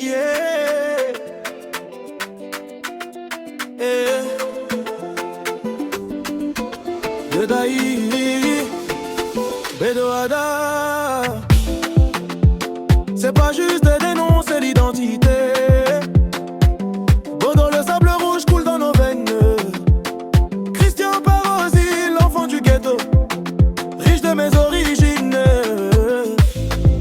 yeah. Dedaï, Bedoada. C'est pas juste de dénoncer l'identité. Bodo, le sable rouge coule dans nos veines. Christian Parosi, l'enfant du ghetto, riche de mes origines.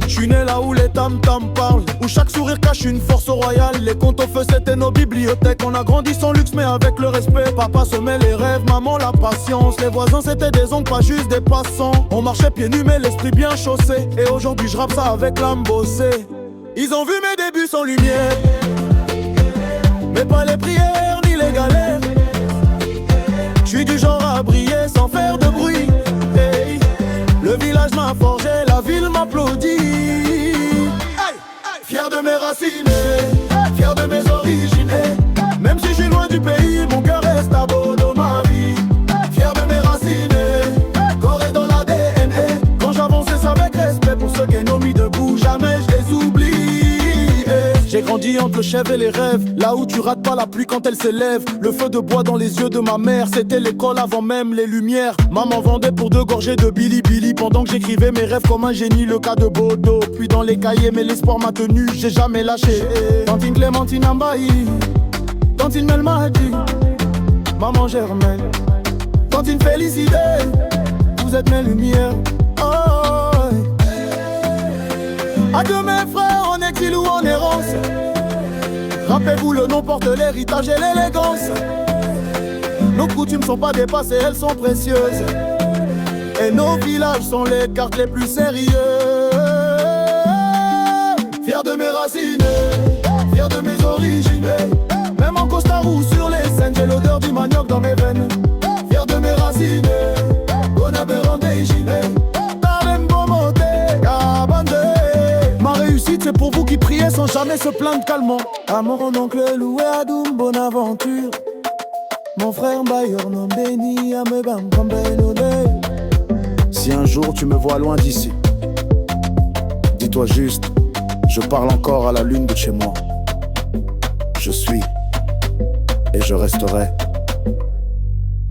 J'suis né là où les tam-tams parlent, où chaque sourire cache une force royale. Les comptes au feu c'était nos bibliothèques. On a grandi sans luxe mais avec le respect. Papa semait les rêves, maman la patience. Les voisins c'était des oncles, pas juste des passants. On marchait pieds nus mais l'esprit bien chaussé. Et aujourd'hui je rappe ça avec l'âme bossée. Ils ont vu mes débuts sans lumière, mais pas les prières ni les galères. J'suis du genre à briller sans faire de bruit. Hey. Le village m'a forgé, la ville m'applaudit. Hey. Fier de mes racines, fier de mes origines. Même si je suis loin du pays, mon cœur reste à Bodo, ma vie. Fier de mes racines, corps est dans l'ADN. Quand j'avance c'est avec respect pour ceux qui n'ont mis debout, jamais je les oublie. J'ai grandi entre le chèvre et les rêves, là où tu rates pas la pluie quand elle s'élève. Le feu de bois dans les yeux de ma mère, c'était l'école avant même les lumières. Maman vendait pour 2 gorgées de Billy Billy pendant que j'écrivais mes rêves comme un génie, le cas de Bodo. Puis dans les cahiers, mais l'espoir m'a tenu, j'ai jamais lâché. Tantine Clémentine Ambaï, Tantine Melmadi, Maman Germaine, Tantine Félicité, vous êtes mes lumières. Oh. À tous mes frères en exil ou en errance, rappelez-vous, le nom porte l'héritage et l'élégance. Nos coutumes sont pas dépassées, elles sont précieuses. Et nos villages sont les cartes les plus sérieuses. Fier de mes racines, fier de mes origines. Même en costard ou sur les scènes, j'ai l'odeur du manioc dans mes veines. Fier de mes racines, Bonaberante et Gilet. Ma réussite c'est pour vous qui priez sans jamais se plaindre calmement. À mon oncle loué à Doum, bonne aventure. Mon frère Bayor non béni à me bam comme Benodé. Si un jour tu me vois loin d'ici, dis-toi juste, je parle encore à la lune de chez moi. Je suis et je resterai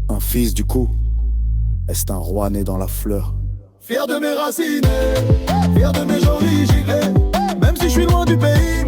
un fils du coup. Est un roi né dans la fleur. Fier de mes racines, fier de mes origines. Même si je suis loin du pays,